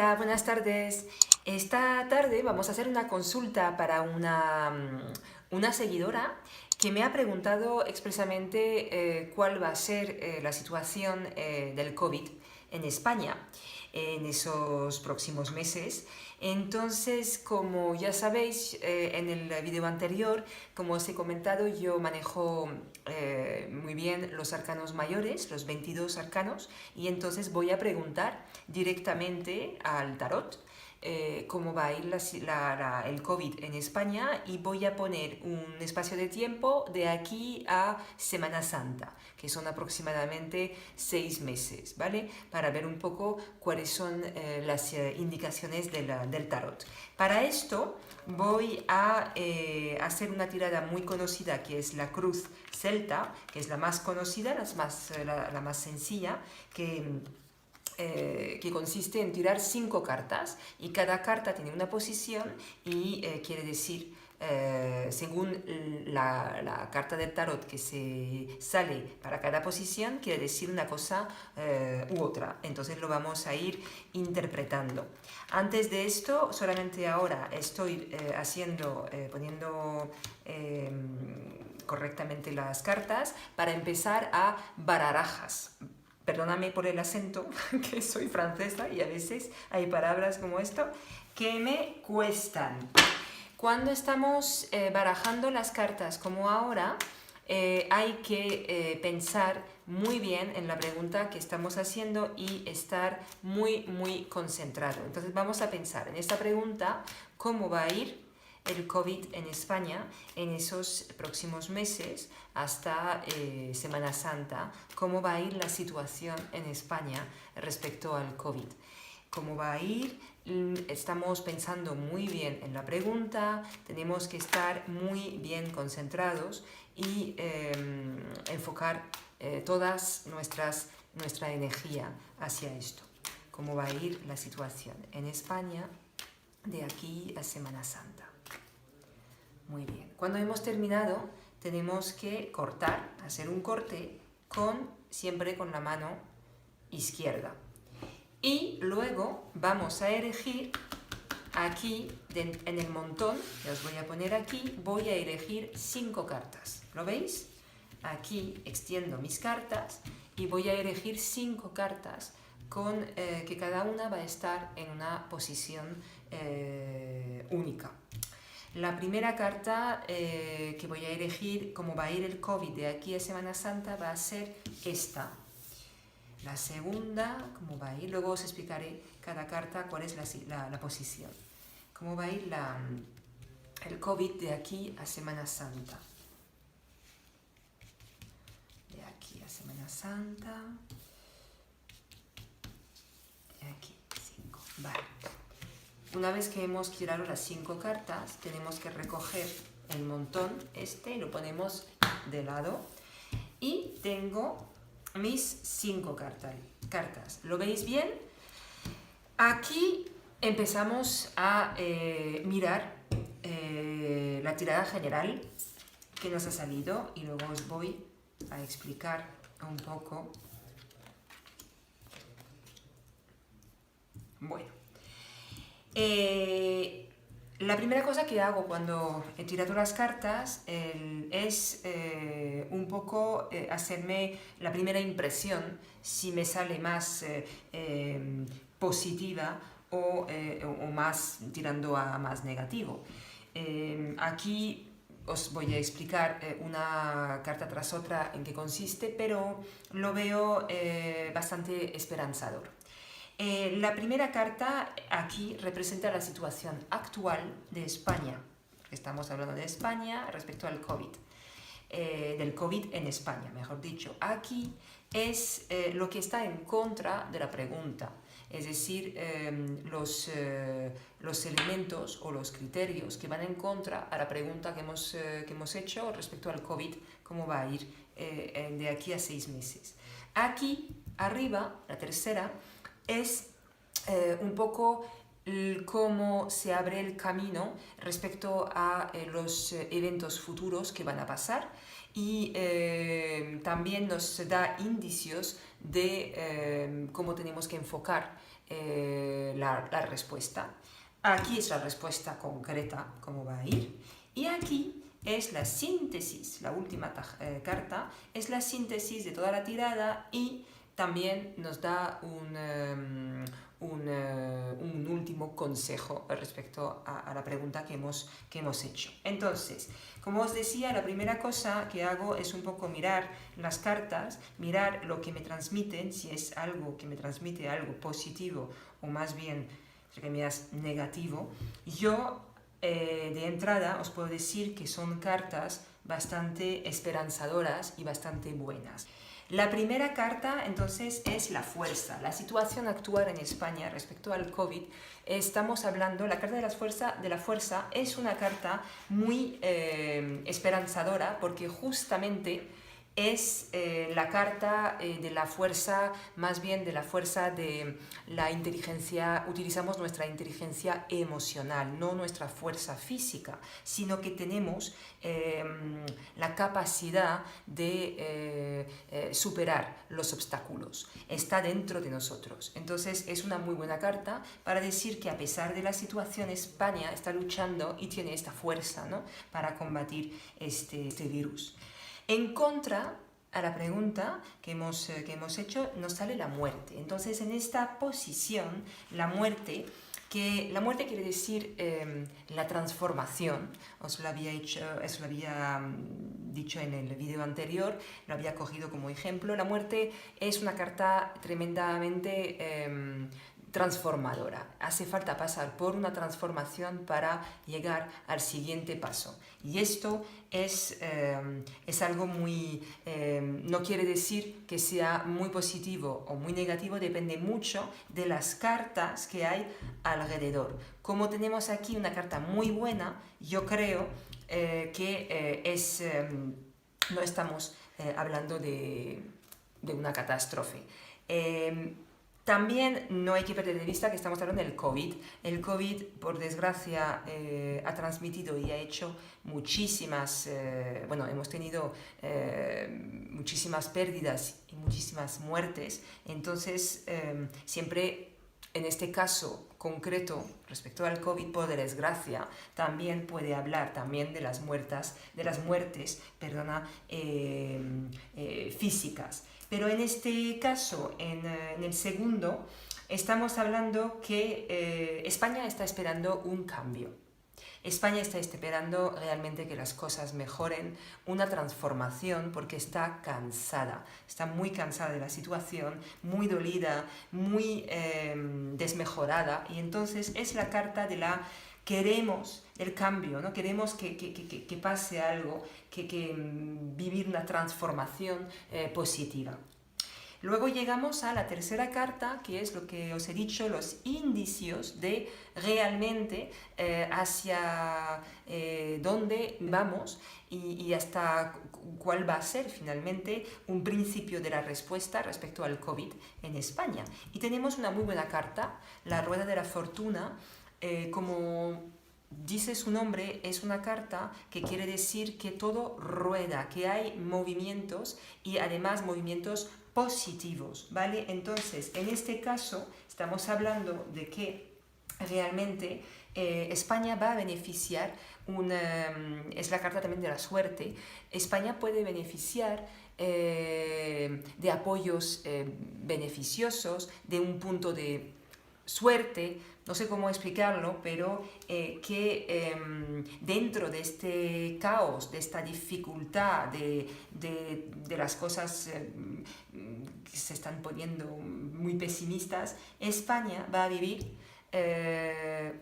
Hola, buenas tardes. Esta tarde vamos a hacer una consulta para una seguidora que me ha preguntado expresamente cuál va a ser la situación del COVID en España en esos próximos meses. Entonces, como ya sabéis, en el video anterior, como os he comentado, yo manejo muy bien los arcanos mayores, los 22 arcanos, y entonces voy a preguntar directamente al tarot cómo va a ir el COVID en España, y voy a poner un espacio de tiempo de aquí a Semana Santa, que son aproximadamente 6 meses, ¿vale? Para ver un poco cuáles son las indicaciones del tarot. Para esto voy a hacer una tirada muy conocida, que es la cruz celta, que es la más conocida, la más sencilla, que consiste en tirar 5 cartas, y cada carta tiene una posición y quiere decir, según la carta del tarot que se sale para cada posición, quiere decir una cosa u otra. Entonces lo vamos a ir interpretando. Antes de esto, solamente ahora estoy poniendo correctamente las cartas para empezar a bararajas. Perdóname por el acento, que soy francesa y a veces hay palabras como esto que me cuestan. Cuando estamos barajando las cartas como ahora, hay que pensar muy bien en la pregunta que estamos haciendo y estar muy concentrado. Entonces vamos a pensar en esta pregunta: ¿cómo va a ir el COVID en España en esos próximos meses hasta Semana Santa? ¿Cómo va a ir la situación en España respecto al COVID? ¿Cómo va a ir? Estamos pensando muy bien en la pregunta, tenemos que estar muy bien concentrados y enfocar todas nuestra energía hacia esto. ¿Cómo va a ir la situación en España de aquí a Semana Santa? Muy bien. Cuando hemos terminado, tenemos que hacer un corte siempre con la mano izquierda. Y luego vamos a elegir aquí, en el montón, que os voy a poner aquí, voy a elegir 5 cartas. ¿Lo veis? Aquí extiendo mis cartas y voy a elegir 5 cartas que cada una va a estar en una posición única. La primera carta que voy a elegir, cómo va a ir el COVID de aquí a Semana Santa, va a ser esta. La segunda, cómo va a ir, luego os explicaré cada carta cuál es la posición. Cómo va a ir el COVID de aquí a Semana Santa. De aquí a Semana Santa. De aquí, 5. Vale. Una vez que hemos tirado las 5 cartas, tenemos que recoger el montón y lo ponemos de lado. Y tengo mis 5 cartas. ¿Lo veis bien? Aquí empezamos a mirar la tirada general que nos ha salido, y luego os voy a explicar un poco. Bueno. La primera cosa que hago cuando he tirado las cartas es un poco hacerme la primera impresión, si me sale más positiva o más tirando a más negativo. Aquí os voy a explicar una carta tras otra en qué consiste, pero lo veo bastante esperanzador. La primera carta aquí representa la situación actual de España. Estamos hablando de España respecto al COVID, del COVID en España, mejor dicho. Aquí es lo que está en contra de la pregunta, es decir, los elementos o los criterios que van en contra a la pregunta que hemos hecho respecto al COVID, cómo va a ir de aquí a 6 meses. Aquí arriba, la tercera, es un poco cómo se abre el camino respecto a los eventos futuros que van a pasar, y también nos da indicios de cómo tenemos que enfocar la respuesta. Aquí es la respuesta concreta, cómo va a ir. Y aquí es la síntesis, la última carta, es la síntesis de toda la tirada y también nos da un último consejo respecto a la pregunta que hemos hecho. Entonces, como os decía, la primera cosa que hago es un poco mirar las cartas, mirar lo que me transmiten, si es algo que me transmite algo positivo o más bien, entre comillas, negativo. Yo, de entrada, os puedo decir que son cartas bastante esperanzadoras y bastante buenas. La primera carta, entonces, es la fuerza. La situación actual en España respecto al COVID, estamos hablando, la carta de la fuerza es una carta muy esperanzadora porque justamente es la carta de la fuerza, más bien de la fuerza de la inteligencia, utilizamos nuestra inteligencia emocional, no nuestra fuerza física, sino que tenemos la capacidad de superar los obstáculos. Está dentro de nosotros. Entonces es una muy buena carta para decir que a pesar de la situación, España está luchando y tiene esta fuerza, ¿no?, para combatir este virus. En contra a la pregunta que hemos hecho, nos sale la muerte. Entonces, en esta posición, la muerte quiere decir la transformación. Os lo había dicho en el vídeo anterior, lo había cogido como ejemplo. La muerte es una carta tremendamente transformadora. Hace falta pasar por una transformación para llegar al siguiente paso. Y esto es algo muy... no quiere decir que sea muy positivo o muy negativo, depende mucho de las cartas que hay alrededor. Como tenemos aquí una carta muy buena, yo creo que no estamos hablando de una catástrofe. También no hay que perder de vista que estamos hablando del COVID. El COVID, por desgracia, ha transmitido y ha hecho muchísimas, hemos tenido muchísimas pérdidas y muchísimas muertes. Entonces, siempre en este caso concreto, respecto al COVID, por desgracia, también puede hablar también de las muertes, físicas. Pero en este caso, en el segundo, estamos hablando que España está esperando un cambio. España está esperando realmente que las cosas mejoren, una transformación, porque está cansada, está muy cansada de la situación, muy dolida, muy desmejorada, y entonces es la carta de la... Queremos el cambio, ¿no? Queremos que pase algo, vivir una transformación positiva. Luego llegamos a la tercera carta, que es lo que os he dicho, los indicios de realmente hacia dónde vamos y hasta cuál va a ser finalmente un principio de la respuesta respecto al COVID en España. Y tenemos una muy buena carta, la Rueda de la Fortuna. Como dice su nombre, es una carta que quiere decir que todo rueda, que hay movimientos y además movimientos positivos, ¿vale? Entonces, en este caso, estamos hablando de que realmente España va a beneficiar, es la carta también de la suerte, España puede beneficiar de apoyos beneficiosos, de un punto de suerte, no sé cómo explicarlo, pero que dentro de este caos, de esta dificultad, de las cosas que se están poniendo muy pesimistas, España va a vivir que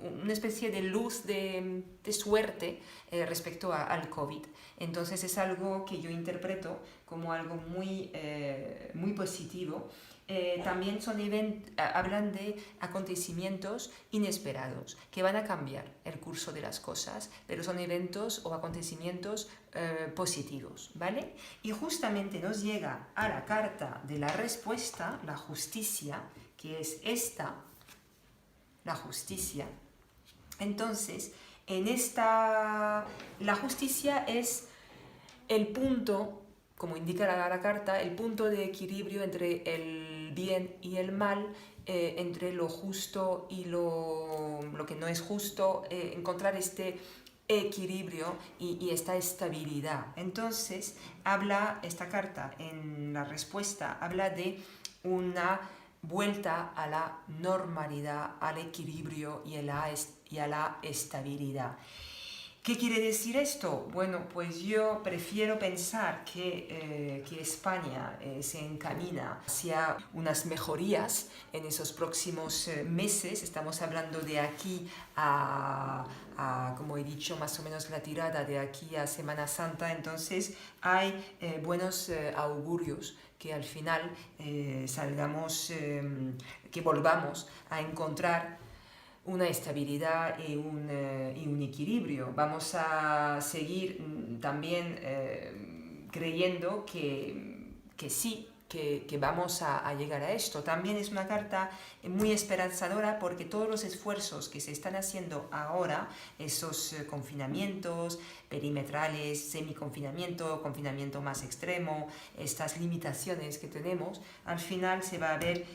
una especie de luz de suerte respecto al COVID. Entonces es algo que yo interpreto como algo muy positivo. También hablan de acontecimientos inesperados que van a cambiar el curso de las cosas, pero son eventos o acontecimientos positivos, ¿vale? Y justamente nos llega a la carta de la respuesta, la justicia, que es esta, la justicia. Entonces, la justicia es el punto como indica la carta, el punto de equilibrio entre el bien y el mal, entre lo justo y lo que no es justo, encontrar este equilibrio y esta estabilidad. Entonces, habla esta carta en la respuesta, habla de una vuelta a la normalidad, al equilibrio y a la estabilidad. ¿Qué quiere decir esto? Bueno, pues yo prefiero pensar que España se encamina hacia unas mejorías en esos próximos meses. Estamos hablando de aquí como he dicho, más o menos la tirada de aquí a Semana Santa. Entonces hay buenos augurios que al final que volvamos a encontrar una estabilidad y un equilibrio. Vamos a seguir también creyendo que sí, que vamos a llegar a esto. También es una carta muy esperanzadora porque todos los esfuerzos que se están haciendo ahora, esos confinamientos perimetrales, semiconfinamiento, confinamiento más extremo, estas limitaciones que tenemos, al final se va a ver,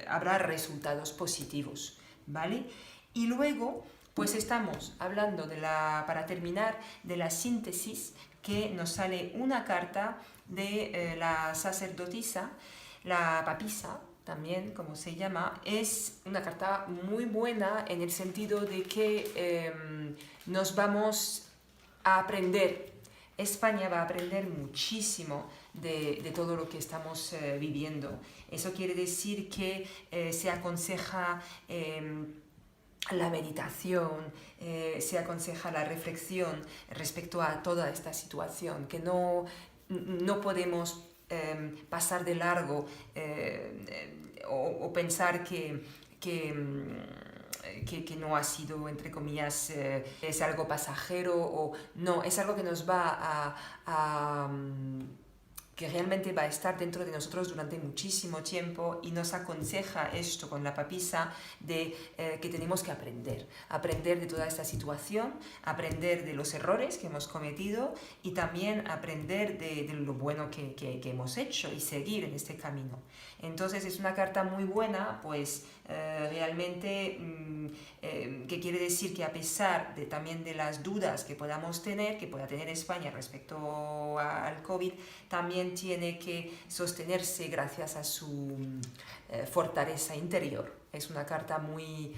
habrá resultados positivos, ¿vale? Y luego, pues estamos hablando para terminar, de la síntesis, que nos sale una carta de la sacerdotisa, la papisa, también como se llama. Es una carta muy buena en el sentido de que nos vamos a aprender. España va a aprender muchísimo de todo lo que estamos viviendo. Eso quiere decir que se aconseja la meditación, se aconseja la reflexión respecto a toda esta situación, que no podemos pasar de largo o pensar que no ha sido, entre comillas, es algo pasajero, o no, es algo que nos va que realmente va a estar dentro de nosotros durante muchísimo tiempo, y nos aconseja esto con la papisa de que tenemos que aprender de toda esta situación, aprender de los errores que hemos cometido y también aprender de lo bueno que hemos hecho y seguir en este camino. Entonces es una carta muy buena, pues realmente que quiere decir que a pesar también de las dudas que podamos tener, que pueda tener España respecto al COVID, también tiene que sostenerse gracias a su fortaleza interior. Es una carta muy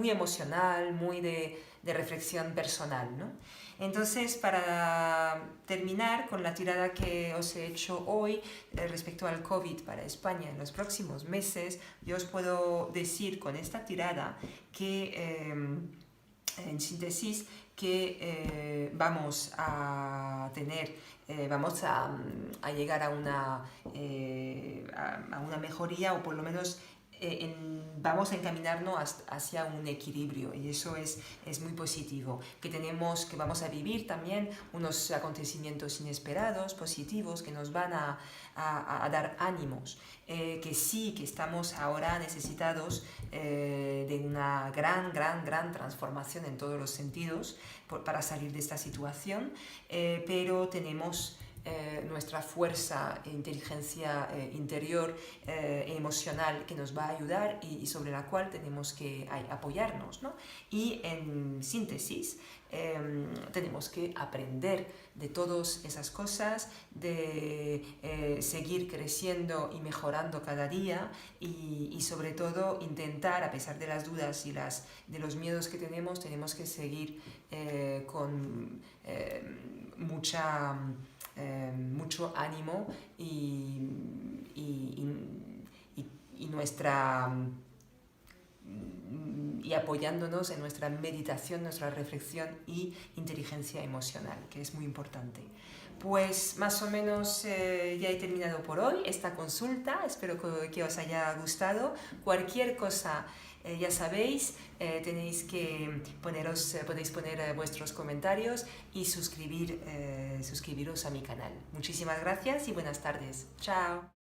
emocional, muy de reflexión personal, ¿no? Entonces, para terminar con la tirada que os he hecho hoy respecto al COVID para España en los próximos meses, yo os puedo decir con esta tirada que, en síntesis, que vamos a llegar a una mejoría, o por lo menos vamos a encaminarnos hacia un equilibrio, y eso es muy positivo. Que vamos a vivir también unos acontecimientos inesperados, positivos, que nos van a dar ánimos, que sí, que estamos ahora necesitados de una gran transformación en todos los sentidos para salir de esta situación, pero tenemos nuestra fuerza e inteligencia interior emocional que nos va a ayudar y sobre la cual tenemos que apoyarnos, ¿no? Y en síntesis, tenemos que aprender de todas esas cosas, de seguir creciendo y mejorando cada día, y sobre todo intentar, a pesar de las dudas y de los miedos que tenemos que seguir con mucho ánimo y apoyándonos en nuestra meditación, nuestra reflexión y inteligencia emocional, que es muy importante. Pues más o menos ya he terminado por hoy esta consulta. Espero que os haya gustado. Cualquier cosa, ya sabéis, podéis poner vuestros comentarios y suscribiros a mi canal. Muchísimas gracias y buenas tardes. Chao.